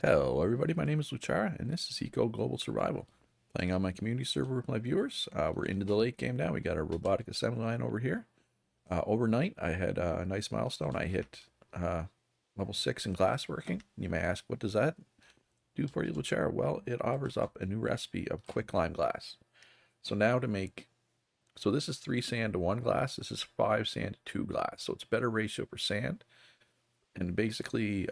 Hello, everybody. My name is Luchara, and this is Eco Global Survival. Playing on my community server with my viewers. We're into the late game now. We got our robotic assembly line over here. Overnight, I had a nice milestone. I hit level 6 in glassworking. You may ask, what does that do for you, Luchara? Well, it offers up a new recipe of quicklime glass. So now to make, so this is 3 sand to 1 glass. This is 5 sand to 2 glass. So it's better ratio for sand. And basically,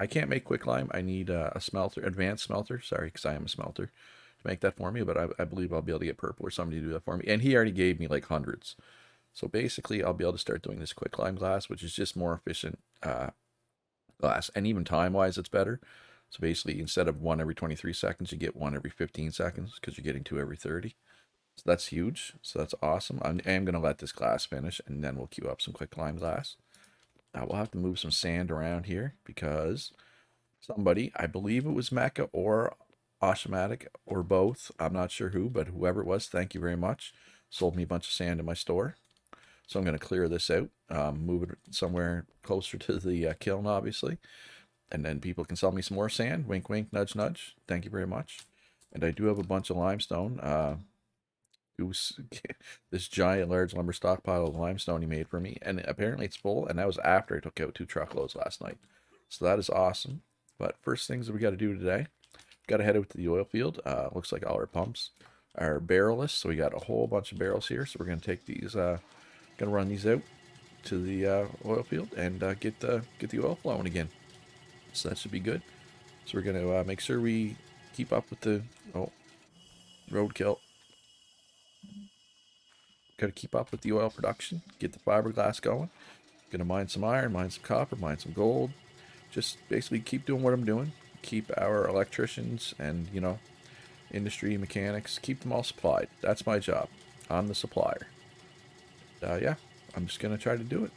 I can't make quicklime. I need a smelter, advanced smelter. Sorry, because I am a smelter to make that for me. But I believe I'll be able to get purple or somebody to do that for me. And he already gave me like hundreds. So basically, I'll be able to start doing this quicklime glass, which is just more efficient glass. And even time-wise, it's better. So basically, instead of one every 23 seconds, you get one every 15 seconds because you're getting two every 30. So that's huge. So that's awesome. I am going to let this glass finish, and then we'll queue up some quicklime glass. We'll have to move some sand around here because somebody, I believe it was Mecca or Oshamatic or both. I'm not sure who, but whoever it was, thank you very much. Sold me a bunch of sand in my store. So I'm going to clear this out, move it somewhere closer to the kiln, obviously. And then people can sell me some more sand. Wink, wink, nudge, nudge. Thank you very much. And I do have a bunch of limestone. It was this giant, large lumber stockpile of limestone he made for me. And apparently it's full. And that was after I took out 2 truckloads last night. So that is awesome. But first things that we got to do today, got to head out to the oil field. Looks like all our pumps are barrelless. So we got a whole bunch of barrels here. So we're going to take these, going to run these out to the oil field and get the oil flowing again. So that should be good. So we're going to make sure we keep up with the, oh, roadkill. Got to keep up with the oil production, get the fiberglass going. Gonna mine some iron, mine some copper, mine some gold. Just basically keep doing what I'm doing. Keep our electricians and, industry mechanics, keep them all supplied. That's my job. I'm the supplier. Yeah, I'm just gonna try to do it.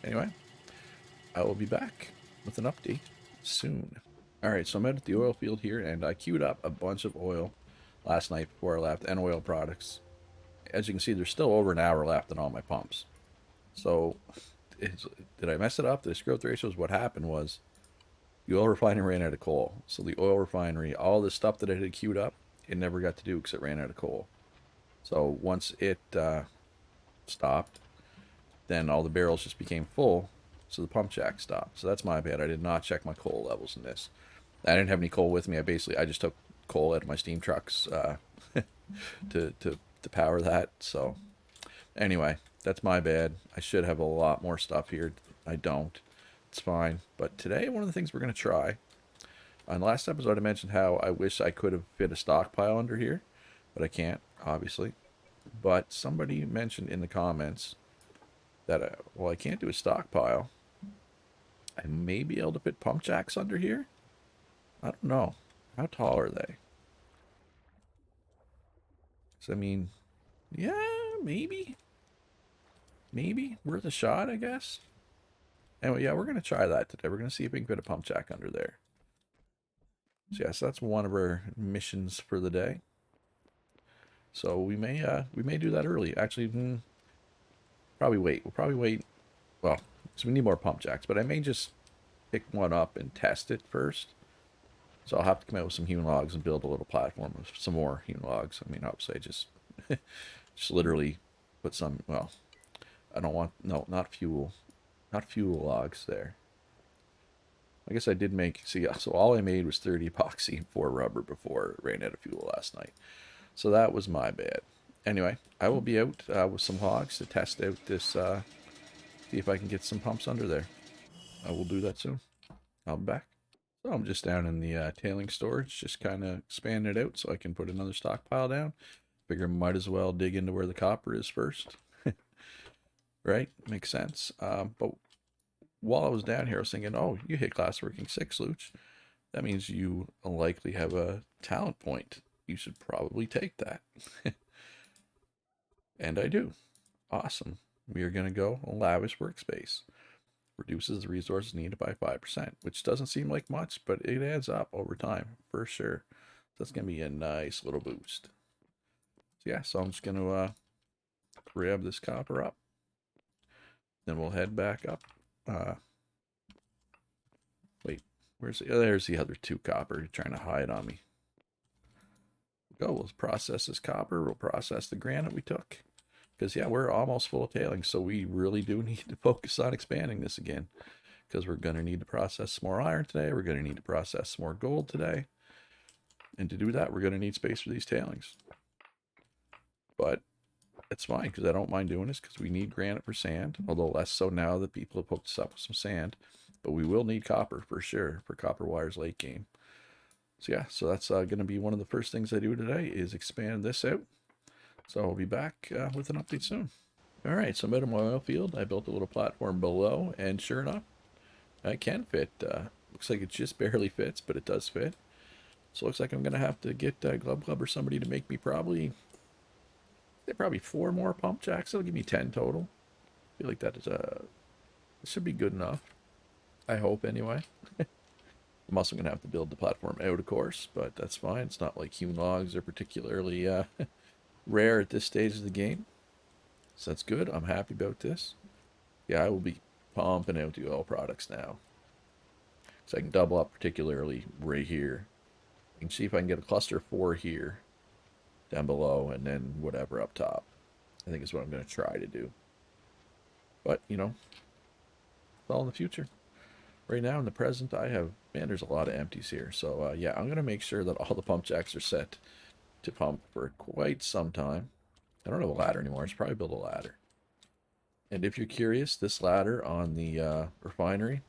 Anyway, I will be back with an update soon. Alright, so I'm out at the oil field here, and I queued up a bunch of oil last night before I left, and oil products. As you can see, there's still over an hour left in all my pumps. So, did I mess it up? Did I screw up the ratios? What happened was the oil refinery ran out of coal. So the oil refinery, all this stuff that I had queued up, it never got to do because it ran out of coal. So once it stopped, then all the barrels just became full. So the pump jack stopped. So that's my bad. I did not check my coal levels in this. I didn't have any coal with me. I just took coal out of my steam trucks to power that. So anyway, that's my bad. I should have a lot more stuff here. I don't. It's fine. But today, one of the things we're going to try. On the last episode, I mentioned how I wish I could have fit a stockpile under here, but I can't, obviously. But somebody mentioned in the comments that, well, I can't do a stockpile. I may be able to fit pump jacks under here. I don't know. How tall are they? So, I mean, yeah, maybe. Maybe. Worth a shot, I guess. Anyway, yeah, we're going to try that today. We're going to see if we can fit a pump jack under there. So, yes, that's one of our missions for the day. So we may do that early. Actually, probably wait. We'll probably wait. Well, so we need more pump jacks, but I may just pick one up and test it first. So I'll have to come out with some hewn logs and build a little platform with some more hewn logs. I mean, obviously, just just literally put some. Well, I don't want not fuel logs there. I guess I did make. See, so all I made was 30 epoxy and 4 rubber before it ran out of fuel last night. So that was my bad. Anyway, I will be out with some hogs to test out this, see if I can get some pumps under there. I will do that soon. I'll be back. So I'm just down in the tailing storage, just kind of expanding it out so I can put another stockpile down. Figure might as well dig into where the copper is first. Right? Makes sense. But while I was down here, I was thinking, oh, you hit glassworking 6, Luch. That means you likely have a talent point. You should probably take that. And I do. Awesome. We are going to go a lavish workspace. Reduces the resources needed by 5%, which doesn't seem like much, but it adds up over time for sure. So that's going to be a nice little boost. So yeah, so I'm just going to grab this copper up. Then we'll head back up. Wait, Where's the, oh, there's the other 2 copper trying to hide on me. Go, we'll process this copper. We'll process the granite we took. Because, yeah, we're almost full of tailings, so we really do need to focus on expanding this again. Because we're going to need to process some more iron today. We're going to need to process some more gold today. And to do that, we're going to need space for these tailings. But it's fine, because I don't mind doing this, because we need granite for sand. Although less so now that people have hooked us up with some sand. But we will need copper, for sure, for copper wires late game. So yeah, so that's going to be one of the first things I do today, is expand this out. So I'll be back with an update soon. All right, so I'm out of my oil field. I built a little platform below, and sure enough, I can fit. Looks like it just barely fits, but it does fit. So it looks like I'm going to have to get Glub Glub or somebody to make me probably 4 more pump jacks. That'll give me 10 total. I feel like that is should be good enough. I hope, anyway. I'm also going to have to build the platform out, of course, but that's fine. It's not like hewn logs are particularly rare at this stage of the game. So that's good. I'm happy about this. Yeah, I will be pumping out the oil products now. So I can double up, particularly right here. I can see if I can get a cluster 4 here, down below, and then whatever up top. I think is what I'm going to try to do. But, you know, it's all in the future. Right now, in the present, I have, man, there's a lot of empties here. So, yeah, I'm going to make sure that all the pump jacks are set to pump for quite some time. I don't have a ladder anymore. I should probably build a ladder. And if you're curious, this ladder on the refinery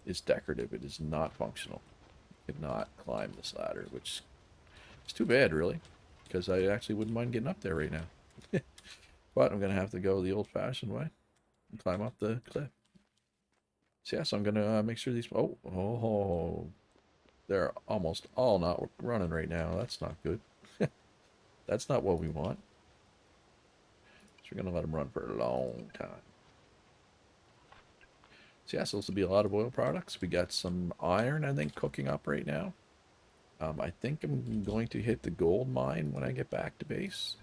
is decorative. It is not functional. You cannot climb this ladder, which is too bad, really, because I actually wouldn't mind getting up there right now. But I'm going to have to go the old-fashioned way and climb up the cliff. So, yeah, so I'm going to make sure these... Oh, they're almost all not running right now. That's not good. That's not what we want. So we're going to let them run for a long time. So, yeah, so this will be a lot of oil products. We got some iron, I think, cooking up right now. I think I'm going to hit the gold mine when I get back to base.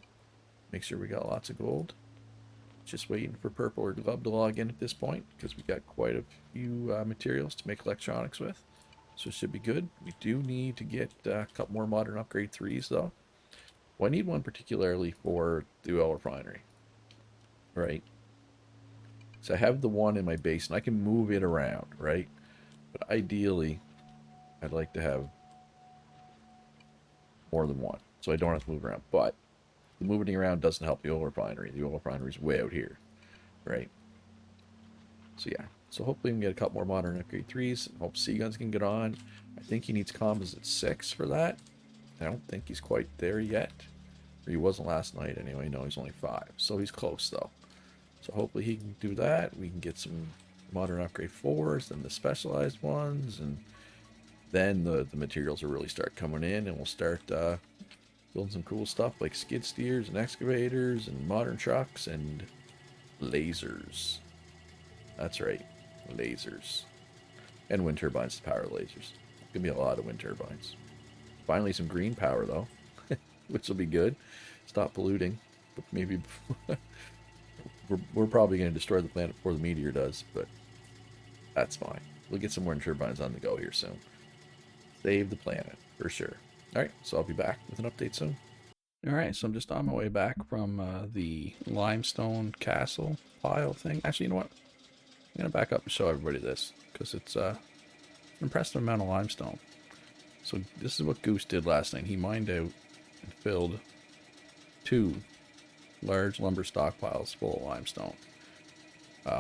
Make sure we got lots of gold. Just waiting for Purple or Glub to log in at this point, because we got quite a few materials to make electronics with. So it should be good. We do need to get a couple more modern upgrade 3s, though. Well, I need one particularly for the oil refinery. Right? So I have the one in my base, and I can move it around, right? But ideally, I'd like to have more than one, so I don't have to move around. But the moving around doesn't help the oil refinery. The oil refinery is way out here, right? So yeah, so hopefully we can get a couple more modern upgrade 3s. Hope Seaguns can get on. I think he needs composite 6 for that. I don't think he's quite there yet. Or he wasn't last night anyway. No, he's only 5. So he's close, though. So hopefully he can do that. We can get some modern upgrade 4s, then the specialized ones, and then the materials will really start coming in, and we'll start building some cool stuff like skid steers and excavators and modern trucks and lasers. That's right, lasers. And wind turbines to power lasers. Gonna be a lot of wind turbines. Finally some green power though, which will be good. Stop polluting, but maybe we're probably going to destroy the planet before the meteor does, but that's fine. We'll get some wind turbines on the go here soon. Save the planet, for sure. Alright, so I'll be back with an update soon. Alright, so I'm just on my way back from the limestone castle pile thing. Actually, you know what? I'm going to back up and show everybody this, because it's an impressive amount of limestone. So this is what Goose did last night. He mined out and filled 2 large lumber stockpiles full of limestone.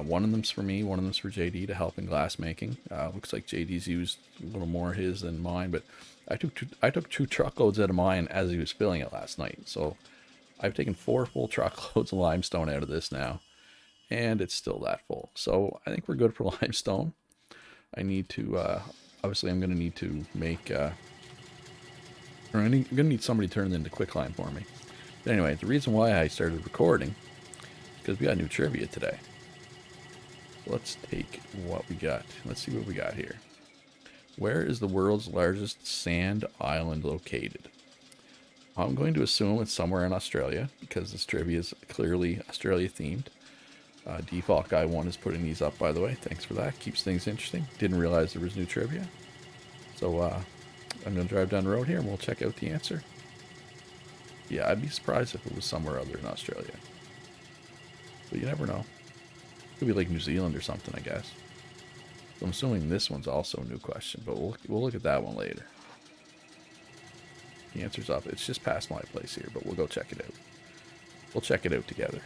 One of them's for me, one of them's for JD to help in glass making. Looks like JD's used a little more of his than mine, but I took 2 truckloads out of mine as he was filling it last night. So I've taken 4 full truckloads of limestone out of this now, and it's still that full. So I think we're good for limestone. I need to, obviously I'm going to need to make, I'm going to need somebody to turn it into quicklime for me. But anyway, the reason why I started recording is because we got new trivia today. So let's take what we got. Let's see what we got here. Where is the world's largest sand island located? I'm going to assume it's somewhere in Australia, because this trivia is clearly Australia themed. Default Guy 1 is putting these up, by the way. Thanks for that. Keeps things interesting. Didn't realize there was new trivia. So I'm going to drive down the road here and we'll check out the answer. Yeah, I'd be surprised if it was somewhere other than Australia. But you never know. Could be like New Zealand or something, I guess. So I'm assuming this one's also a new question, but we'll look at that one later. The answer's up. It's just past my place here, but we'll go check it out. We'll check it out together.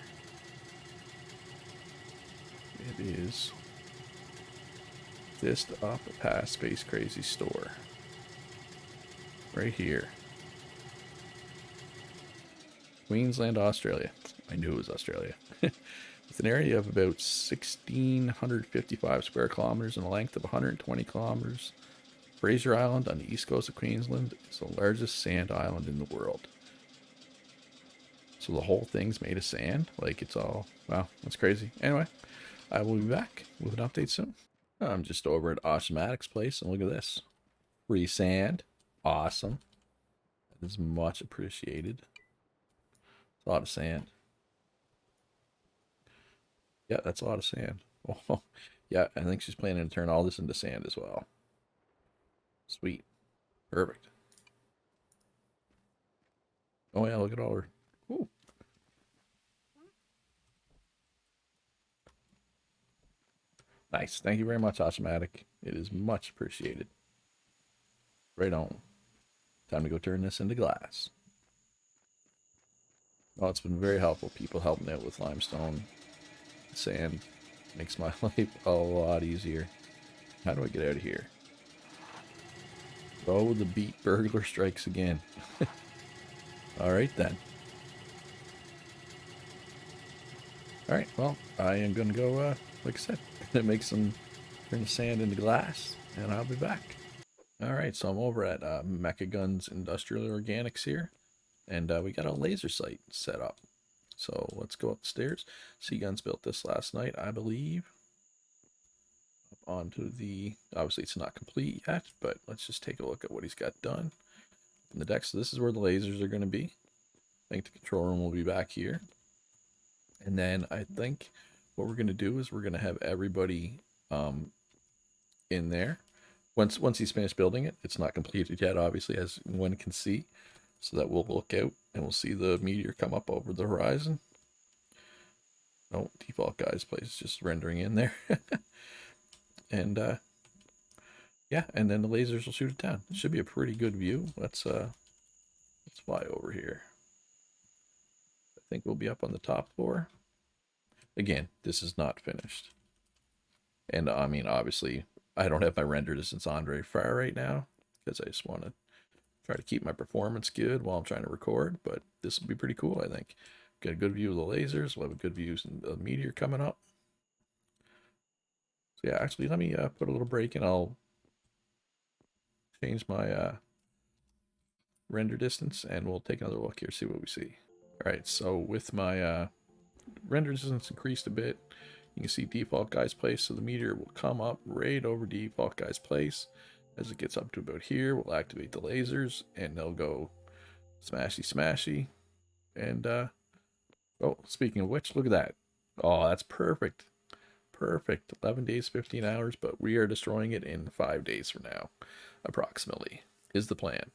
It is just up past Space Crazy store. Right here. Queensland, Australia. I knew it was Australia. With an area of about 1,655 square kilometers and a length of 120 kilometers, Fraser Island on the east coast of Queensland is the largest sand island in the world. So the whole thing's made of sand? Like it's all... Wow, that's crazy. Anyway, I will be back with an update soon. I'm just over at Automatic's place, and look at this. Free sand. Awesome. That is much appreciated. It's a lot of sand. Yeah, that's a lot of sand. Oh, yeah, I think she's planning to turn all this into sand as well. Sweet. Perfect. Oh yeah, look at all her... Ooh. Nice. Thank you very much, Automatic. It is much appreciated. Right on. Time to go turn this into glass. Well, it's been very helpful. People helping out with limestone. Sand makes my life a lot easier. How do I get out of here? Oh, the beat burglar strikes again. Alright then. Alright, well, I am going to go, like I said, make some, turn the sand into glass, and I'll be back. Alright, so I'm over at Mecha Guns Industrial Organics here, and we got a laser sight set up. So let's go upstairs. Guns built this last night, I believe. Up onto the, obviously it's not complete yet, but let's just take a look at what he's got done. In the deck, so this is where the lasers are going to be. I think the control room will be back here. And then I think what we're going to do is we're going to have everybody in there. Once he's finished building it, it's not completed yet, obviously, as one can see. So that we'll look out and we'll see the meteor come up over the horizon. Oh, default guy's place is just rendering in there. And yeah, and then the lasers will shoot it down. It should be a pretty good view. Let's fly over here. I think we'll be up on the top floor. Again, this is not finished. And I mean, obviously, I don't have my render distance on very far right now because I just want to try to keep my performance good while I'm trying to record. But this will be pretty cool, I think. Get a good view of the lasers. We'll have a good view of the meteor coming up. So yeah, actually, let me put a little break and I'll change my render distance and we'll take another look here, see what we see. All right, so with my render distance increased a bit, you can see default guy's place, so the meteor will come up right over default guy's place. As it gets up to about here, we'll activate the lasers and they'll go smashy smashy. And oh, speaking of which, look at that. Oh, that's perfect. Perfect. 11 days, 15 hours, but we are destroying it in 5 days from now, approximately, is the plan.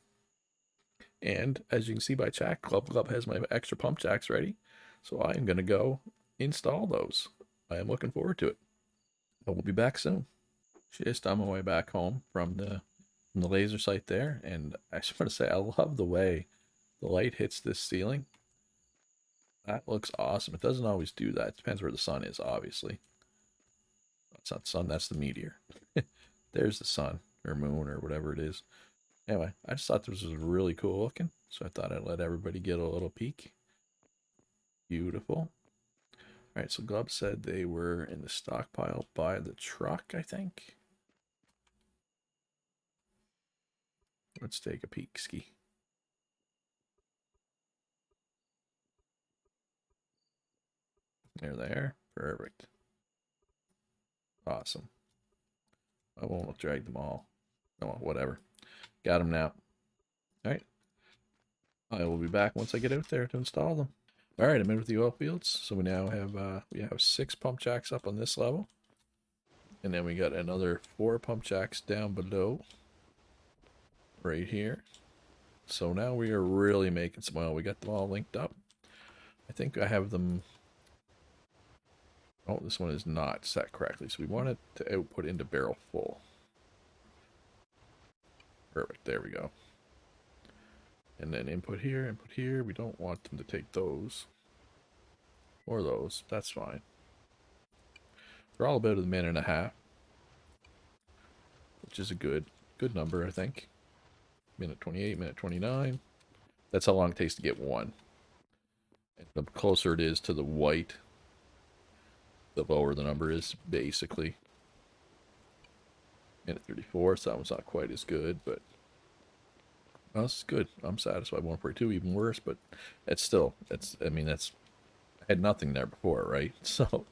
And as you can see by chat, Club has my extra pump jacks ready. So I am going to go install those. I am looking forward to it. But we'll be back soon. Just on my way back home from the laser sight there. And I just want to say, I love the way the light hits this ceiling. That looks awesome. It doesn't always do that. It depends where the sun is, obviously. That's not the sun, that's the meteor. There's the sun, or moon, or whatever it is. Anyway, I just thought this was really cool looking. So I thought I'd let everybody get a little peek. Beautiful. Alright, so Glub said they were in the stockpile by the truck, I think. Let's take a peek, ski. There they are. Perfect. Awesome. I won't drag them all. Oh, whatever. Got them now. Alright. I will be back once I get out there to install them. Alright, I'm in with the oil fields. So we now have 6 pump jacks up on this level. And then we got another 4 pump jacks down below. right here. So now we are really making some oil. We got them all linked up. I think I have them. Oh, this one is not set correctly. So we want it to output into barrel full. Perfect. There we go. And then input here, input here. We don't want them to take those. Or those. That's fine. They're all about a minute and a half. Which is a good number, I think. Minute 28, minute 29. That's how long it takes to get one. And the closer it is to the white, the lower the number is, basically. Minute 34, so that one's not quite as good, but well, this is good. I'm satisfied. 142, even worse, but it's still, I mean, I had nothing there before, right? So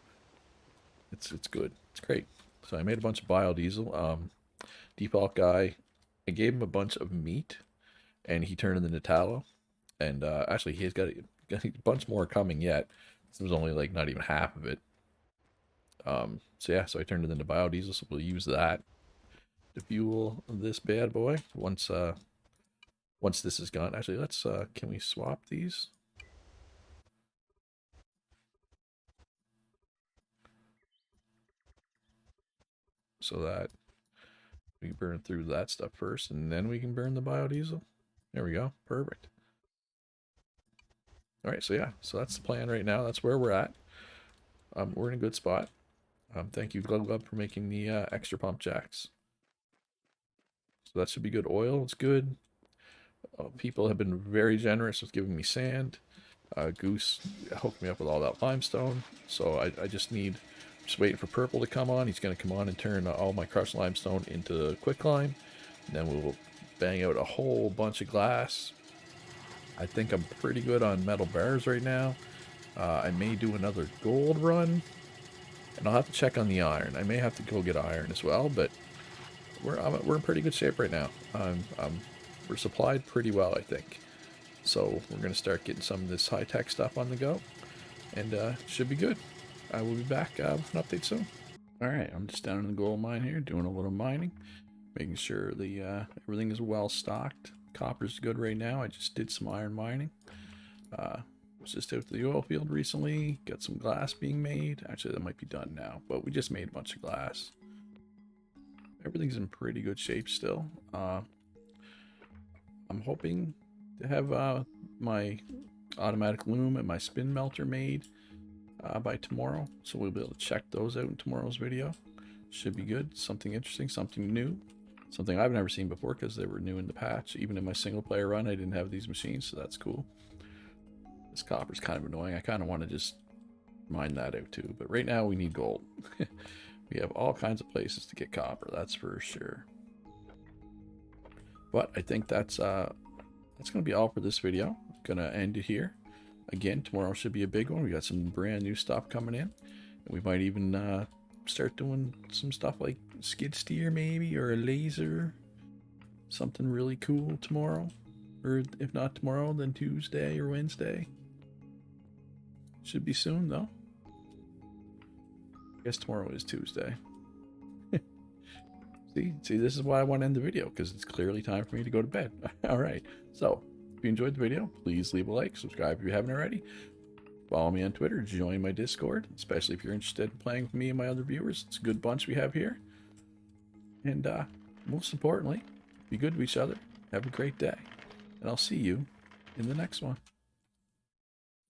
it's good. It's great. So I made a bunch of biodiesel. Default guy, I gave him a bunch of meat, and he turned it into tallow. And actually, he's got a bunch more coming yet. This was only like not even half of it. So yeah, so I turned it into biodiesel, so we'll use that to fuel this bad boy once this is gone. Actually, let's can we swap these? So that we burn through that stuff first, and then we can burn the biodiesel. There we go. Perfect. All right, so yeah, so that's the plan right now. That's where we're at. We're in a good spot. Thank you, Glug Glug, for making the extra pump jacks. So that should be good. Oil, it's good. People have been very generous with giving me sand. Goose hooked me up with all that limestone. So I just waiting for Purple to come on. He's going to come on and turn all my crushed limestone into quicklime. And then we'll bang out a whole bunch of glass. I think I'm pretty good on metal bars right now. I may do another gold run. And I'll have to check on the iron. I may have to go get iron as well, but we're in pretty good shape right now. We're supplied pretty well, I think. So we're going to start getting some of this high-tech stuff on the go, and should be good. I will be back with an update soon. All right, I'm just down in the gold mine here, doing a little mining, making sure the everything is well stocked. Copper's good right now. I just did some iron mining. Was just out to the oil field recently. Got some glass being made. Actually, that might be done now, but we just made a bunch of glass. Everything's in pretty good shape still. I'm hoping to have my automatic loom and my spin melter made by tomorrow, so we'll be able to check those out in tomorrow's video. Should be good. Something interesting, something new, something I've never seen before because they were new in the patch. Even in my single player run, I didn't have these machines, so that's cool. This copper's kind of annoying. I kind of want to just mine that out too, but right now we need gold. We have all kinds of places to get copper, that's for sure. But I think that's going to be all for this video. I'm going to end it here. Again, tomorrow should be a big one. We got some brand new stuff coming in. And we might even start doing some stuff like skid steer maybe, or a laser. Something really cool tomorrow. Or if not tomorrow, then Tuesday or Wednesday. Should be soon though. I guess tomorrow is Tuesday. See, this is why I want to end the video, because it's clearly time for me to go to bed. All right, so if you enjoyed the video, please leave a like, subscribe if you haven't already. Follow me on Twitter, join my Discord, especially if you're interested in playing with me and my other viewers. It's a good bunch we have here. And most importantly, be good to each other. Have a great day. And I'll see you in the next one.